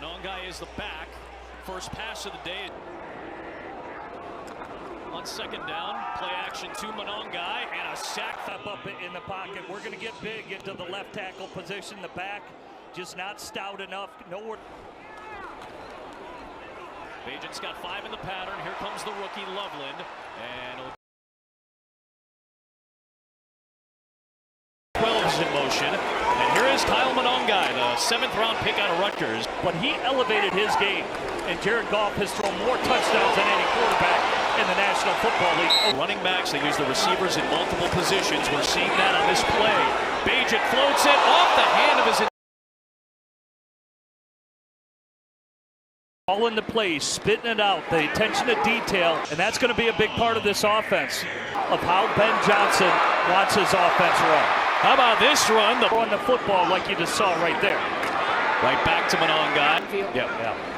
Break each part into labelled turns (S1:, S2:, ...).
S1: Monongai is the back. First pass of the day. On second down, play action to Monongai and a sack.
S2: Up in the pocket. We're going to get big into the left tackle position. The back just not stout enough. Nowhere.
S1: Bagent's got 5 in the pattern. Here comes the rookie Loveland. And 12's in motion. And here is Kyle Monongai, the 7th round pick out of Rutgers.
S2: But he elevated his game. And Jared Goff has thrown more touchdowns than any quarterback in the National Football League.
S1: Running backs, they use the receivers in multiple positions. We're seeing that on this play. Bagent floats it off the hand of his...
S2: All in the play, spitting it out, the attention to detail, and that's going to be a big part of this offense, of how Ben Johnson wants his offense run.
S1: How about this run?
S2: On the football like you just saw right there.
S1: Right back to Monongai.
S2: Yeah.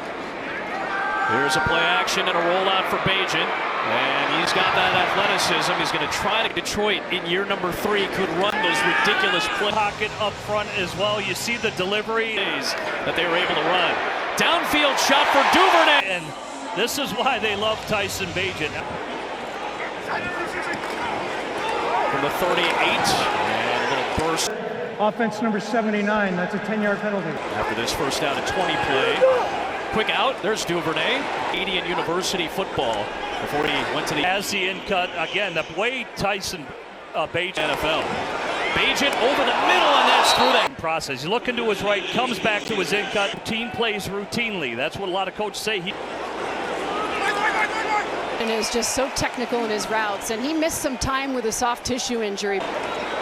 S1: Here's a play action and a rollout for Bagent. And he's got that athleticism. He's going to try to Detroit in year number 3 could run those ridiculous plays.
S2: Pocket up front as well. You see the delivery
S1: that they were able to run. Downfield shot for Duvernay.
S2: And this is why they love Tyson Bagent.
S1: From the 38, and a little burst.
S3: Offense number 79, that's a 10-yard penalty.
S1: After this first down and 20 play. Quick out, there's Duvernay. 80 in university football before he went to the...
S2: As the in-cut, again, the way Tyson Bagent...
S1: NFL. Bagent over the middle, and that's through that
S2: process. He's looking to his right, comes back to his in-cut. Team plays routinely. That's what a lot of coaches say.
S4: And is just so technical in his routes, and he missed some time with a soft tissue injury.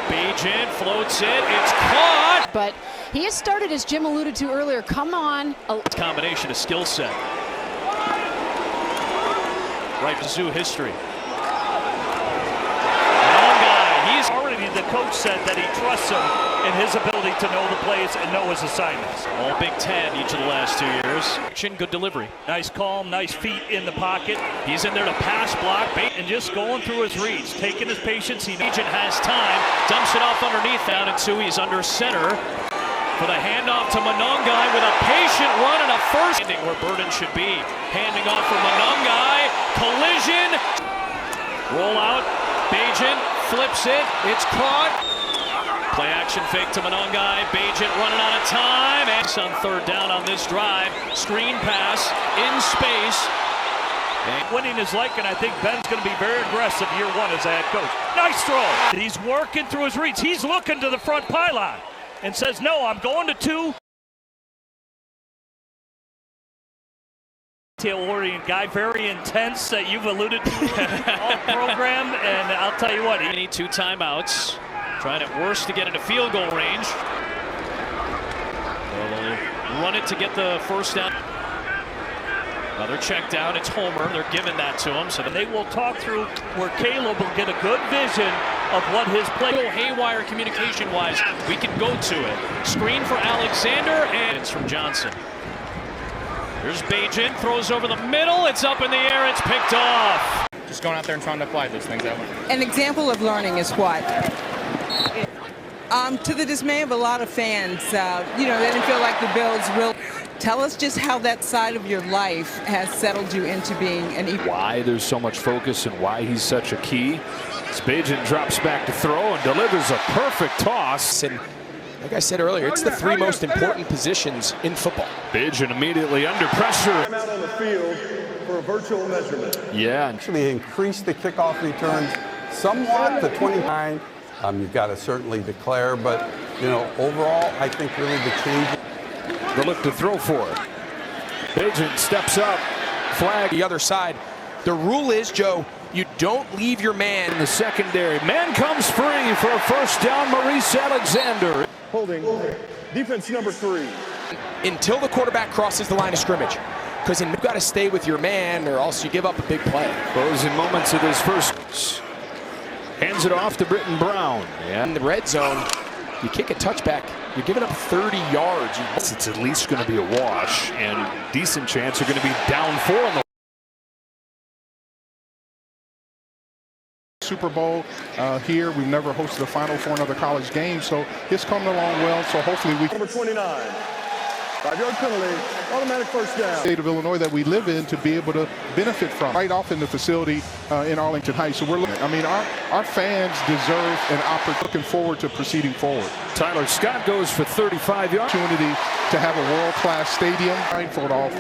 S1: Bagent floats it, it's caught!
S4: But he has started, as Jim alluded to earlier, come on.
S1: Combination of skill set. Right to Zoo history.
S2: He's already, the coach said that he trusts him in his ability to know the plays and know his assignments.
S1: All Big Ten each of the last 2 years. Good delivery.
S2: Nice calm, nice feet in the pocket.
S1: He's in there to pass block.
S2: And just going through his reads, taking his patience.
S1: Bagent has time, dumps it off underneath down and 2. He's under center for the handoff to Monongai with a patient run and a first. Where Burden should be. Handing off for Monongai. Collision. Roll out. Bagent flips it. It's caught. Play action fake to Monongai. Bagent running out of time. And on third down on this drive. Screen pass in space.
S2: Winning his liking, I think Ben's going to be very aggressive year 1 as a head coach. Nice throw. He's working through his reads. He's looking to the front pylon and says, no, I'm going to 2. Tail-oriented guy, very intense that you've alluded to all program, and I'll tell you what.
S1: He need 2 timeouts. Trying at worst to get into field goal range. They'll run it to get the first down. Another check down, it's Homer. They're giving that to him. So
S2: they will talk through where Caleb will get a good vision of what his play.
S1: Haywire communication-wise, we can go to it. Screen for Alexander, and it's from Johnson. Here's Bagent, throws over the middle. It's up in the air, it's picked off.
S5: Just going out there and trying to apply those things out.
S6: An example of learning is what? To the dismay of a lot of fans, they didn't feel like the Bills real. Tell us just how that side of your life has settled you into being an equal.
S7: Why there's so much focus and why he's such a key. Bagent drops back to throw and delivers a perfect toss.
S8: And like I said earlier, it's the 3 most important positions in football.
S7: Bagent immediately under pressure.
S9: Out on the field for a virtual measurement.
S7: Yeah.
S10: Actually increase the kickoff returns somewhat to 29. You've got to certainly declare, but, overall, I think really the change.
S7: The look to throw for it. Bagent steps up, flag.
S8: The other side. The rule is, Joe, you don't leave your man
S7: in the secondary. Man comes free for a first down, Maurice Alexander.
S9: Holding, defense number 3.
S8: Until the quarterback crosses the line of scrimmage. Because you've got to stay with your man or else you give up a big play.
S7: Closing moments of this first. Hands it off to Britton Brown.
S8: Yeah. In the red zone, you kick a touchback, you're giving up 30 yards.
S7: It's at least going to be a wash, and decent chance you're going to be down 4 on the
S11: Super Bowl here. We've never hosted a Final Four in another college game, so it's coming along well. So hopefully we.
S9: Number 29. 5-yard penalty, automatic first down.
S11: State of Illinois that we live in to be able to benefit from right off in the facility in Arlington Heights. So we're looking, I mean, our fans deserve an opportunity. Looking forward to proceeding forward.
S7: Tyler Scott goes for 35 yards.
S11: Opportunity to have a world-class stadium. Blindfold off.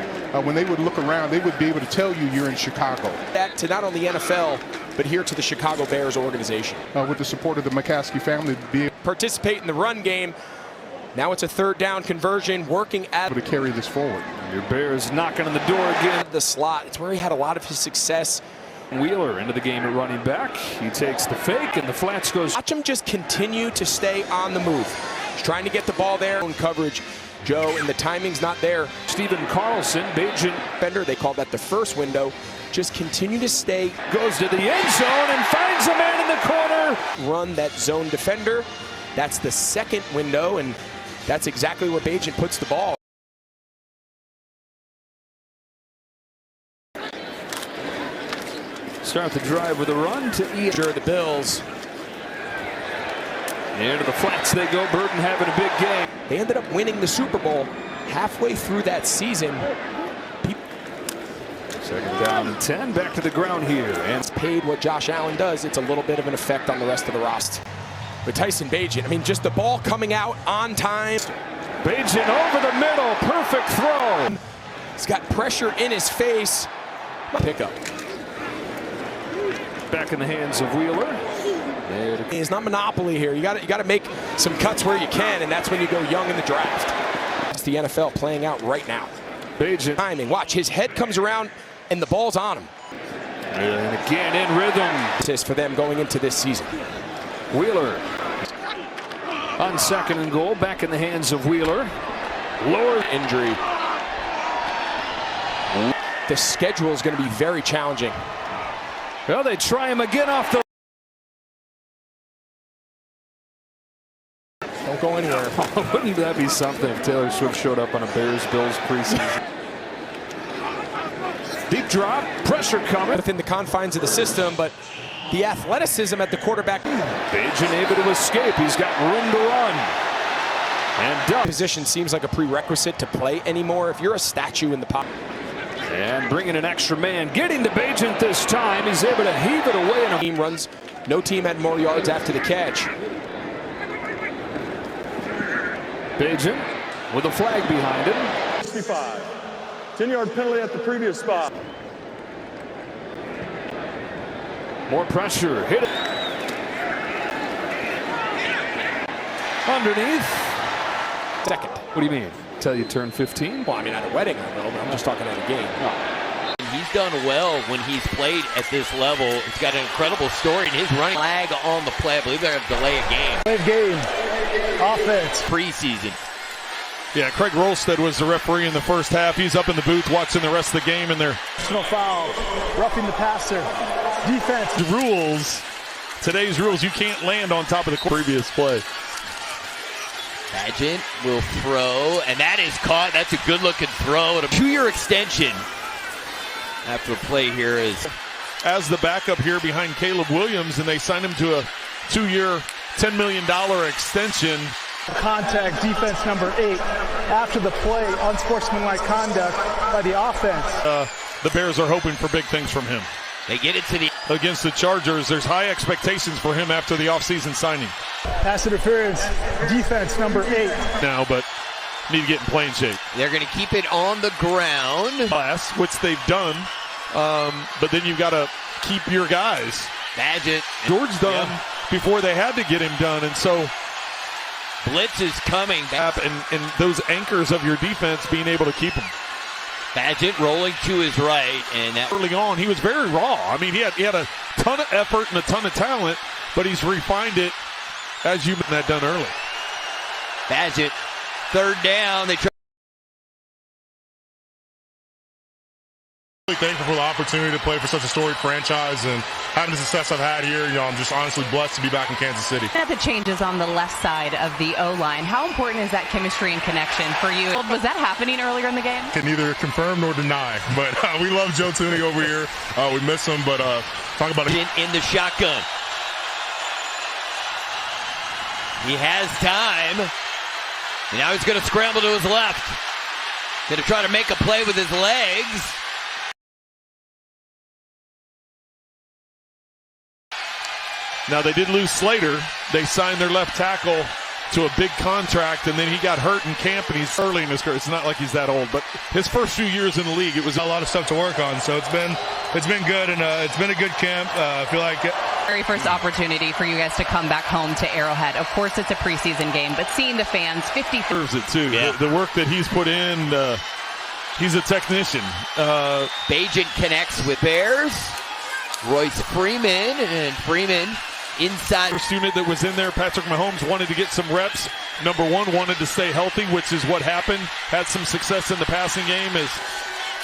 S11: When they would look around, they would be able to tell you're in Chicago.
S8: That to not only NFL, but here to the Chicago Bears organization.
S11: With the support of the McCaskey family, be
S8: participate in the run game. Now it's a third down conversion, working at
S11: able to carry this forward.
S7: Your Bears knocking on the door again.
S8: The slot, it's where he had a lot of his success.
S7: Wheeler into the game at running back. He takes the fake and the flats goes.
S8: Watch him just continue to stay on the move. He's trying to get the ball there in coverage, Joe, and the timing's not there.
S7: Stephen Carlson, Bagent.
S8: Bender, they called that the first window. Just continue to stay.
S7: Goes to the end zone and finds a man in the corner.
S8: Run that zone defender. That's the second window, and that's exactly where Bagent puts the ball.
S7: Start the drive with a run to
S8: the Bills.
S7: Into the flats they go. Burton having a big game.
S8: They ended up winning the Super Bowl halfway through that season.
S7: Second down and 10. Back to the ground here. And
S8: it's paid what Josh Allen does. It's a little bit of an effect on the rest of the roster. With Tyson Bagent, I mean, just the ball coming out on time.
S7: Bagent over the middle. Perfect throw.
S8: He's got pressure in his face. Pickup.
S7: Back in the hands of Wheeler.
S8: It's not monopoly here. You got to make some cuts where you can, and that's when you go young in the draft. It's the NFL playing out right now.
S7: Bagent.
S8: Timing. Watch, his head comes around, and the ball's on him.
S7: And again in rhythm.
S8: Assist for them going into this season.
S7: Wheeler. On second and goal, back in the hands of Wheeler.
S8: Lower injury. The schedule is going to be very challenging.
S7: Well, they try him again off the.
S8: Don't go anywhere.
S7: Wouldn't that be something if Taylor Swift showed up on a Bears-Bills preseason? Deep drop, pressure coming.
S8: Within the confines of the system, but the athleticism at the quarterback.
S7: Bagent able to escape. He's got room to run. And
S8: position seems like a prerequisite to play anymore if you're a statue in the pocket.
S7: And bringing an extra man, getting to Bagent this time. He's able to heave it away. And
S8: team runs. No team had more yards after the catch.
S7: Bagent with a flag behind him.
S9: 65. 10-yard penalty at the previous spot.
S7: More pressure. Hit it. Underneath.
S8: Second.
S7: What do you mean? Tell you turn 15?
S8: Well, I mean, at a wedding, I know, but I'm just talking at a game.
S7: Oh.
S12: He's done well when he's played at this level. He's got an incredible story, and his running flag on the play. I believe they're going to delay a game.
S3: Game. Offense.
S12: Preseason.
S13: Yeah, Craig Rolstead was the referee in the first half. He's up in the booth watching the rest of the game, and they're
S3: Personal foul. Roughing the passer. Defense.
S13: the rules. Today's rules, you can't land on top of the previous play.
S12: Bagent will throw, and that is caught. That's a good-looking throw. And a 2-year extension after the play here is.
S13: As the backup here behind Caleb Williams, and they signed him to a 2-year, $10 million extension.
S3: Contact, defense number 8. After the play, unsportsmanlike conduct by the offense.
S13: The Bears are hoping for big things from him.
S12: They get it to the.
S13: Against the Chargers, there's high expectations for him after the offseason signing.
S3: Pass interference, defense number 8.
S13: Now, but need to get in playing shape.
S12: They're going to keep it on the ground.
S13: Class, which they've done, but then you've got to keep your guys.
S12: Bagent.
S13: George done before they had to get him done, and so
S12: blitz is coming.
S13: And those anchors of your defense being able to keep them.
S12: Bagent rolling to his right, and that
S13: early on he was very raw. I mean, he had a ton of effort and a ton of talent, but he's refined it as you've that done early.
S12: Bagent, third down. They try.
S14: Really thankful for the opportunity to play for such a storied franchise, and having the success I've had here, I'm just honestly blessed to be back in Kansas City.
S15: At the changes on the left side of the O-line, how important is that chemistry and connection for you? Was that happening earlier in the game?
S14: Can neither confirm nor deny, but we love Joe Tooney over here. We miss him, but talk about it.
S12: In the shotgun. He has time. And now he's going to scramble to his left. Gonna try to make a play with his legs.
S13: Now they did lose Slater. They signed their left tackle to a big contract, and then he got hurt in camp, and he's early in his career. It's not like he's that old, but his first few years in the league, it was
S14: a lot of stuff to work on. So it's been good, and it's been a good camp. I feel like
S15: very first opportunity for you guys to come back home to Arrowhead. Of course, it's a preseason game, but seeing the fans, 50
S13: deserves it too.
S12: Yeah.
S13: The work that he's put in. He's a technician.
S12: Bagent connects with Bears. Royce Freeman, and Freeman inside.
S13: First unit that was in there, Patrick Mahomes wanted to get some reps. Number one, wanted to stay healthy, which is what happened. Had some success in the passing game. Is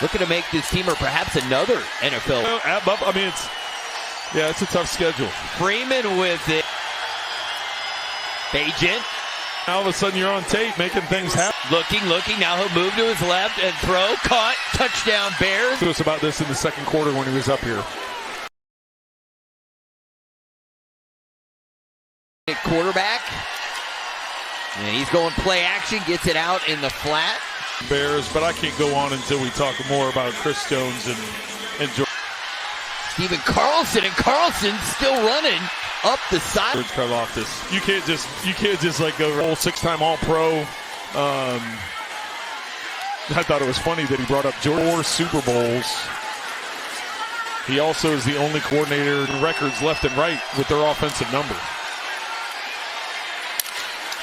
S12: looking to make this team or perhaps another NFL.
S13: I mean, it's a tough schedule.
S12: Freeman with it. Bagent.
S13: All of a sudden you're on tape making things happen.
S12: Looking. Now he'll move to his left and throw. Caught. Touchdown Bears.
S13: To us about this in the second quarter when he was up here.
S12: Quarterback. And he's going play action. Gets it out in the flat.
S13: Bears, but I can't go on until we talk more about Chris Jones and George.
S12: Stephen Carlson, and Carlson still running up the side.
S13: You can't just like go whole 6-time All-Pro. I thought it was funny that he brought up 4 Super Bowls. He also is the only coordinator in records left and right with their offensive number.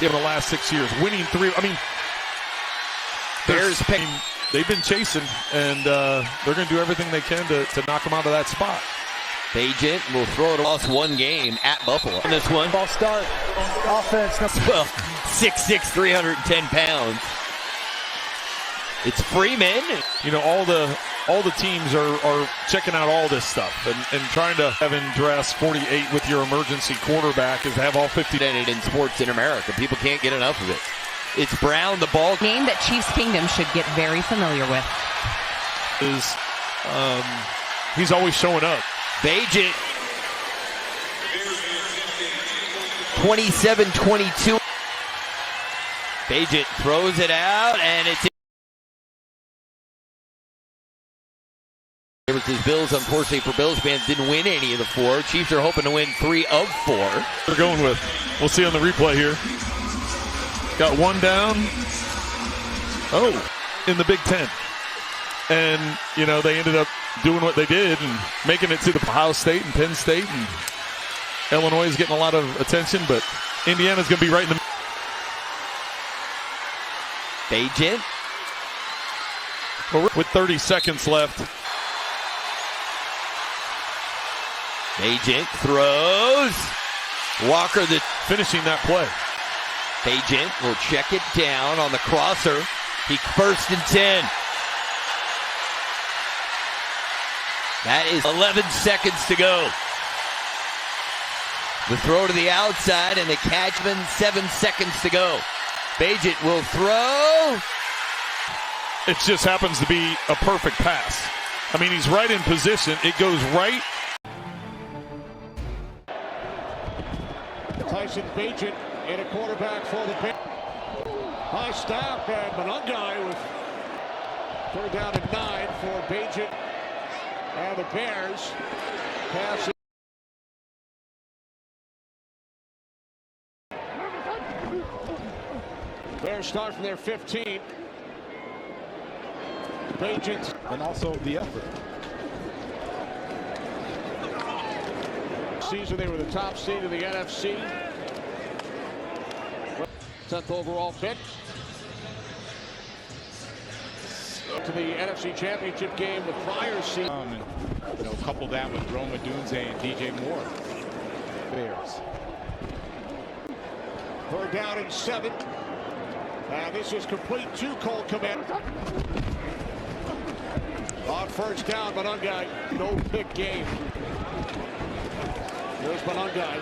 S13: In the last 6 years, winning 3. I mean,
S12: Bears
S13: they've been chasing, and they're going to do everything they can to knock them out of that spot.
S12: Bagent will throw it. Lost one game at Buffalo. In this one.
S3: Ball start. Offense.
S12: Well, 6'6", 310 pounds. It's Freeman.
S13: You know, all the teams are checking out all this stuff and trying to have him dress 48 with your emergency quarterback is to have all 50.
S12: In sports in America, people can't get enough of it. It's Brown, the ball.
S15: Name that Chiefs Kingdom should get very familiar with.
S13: He's always showing up.
S12: Bagent. 27-22. Bagent throws it out, and it's versus Bills. Unfortunately for Bills fans, didn't win any of the 4. Chiefs are hoping to win 3 of 4.
S13: They're going with. We'll see on the replay here. Got one down. In the Big Ten. And, you know, they ended up doing what they did and making it to the Ohio State and Penn State. And Illinois is getting a lot of attention, but Indiana's going to be right in the
S12: Bagent.
S13: with 30 seconds left.
S12: Bagent throws. Walker
S13: finishing that play.
S12: Bagent will check it down on the crosser. He 1st and 10. That is 11 seconds to go. The throw to the outside and the catchman, 7 seconds to go. Bagent will throw.
S13: It just happens to be a perfect pass. I mean, he's right in position. It goes right.
S16: Tyson Bagent in a quarterback for the Bears. High snap, and Monongai with 3rd down and 9 for Bagent and the Bears. Pass. Bears start from their 15. Bagent
S9: And also the effort.
S16: Season they were the top seed of the NFC. 10th overall pick. To the NFC Championship game the prior season.
S5: And, couple that with Rome Odunze and DJ Moore.
S16: Bears. 3rd down and 7. And this is complete to Cole Kmet. On 1st down, Monongai, no pick game. Here's Monongai.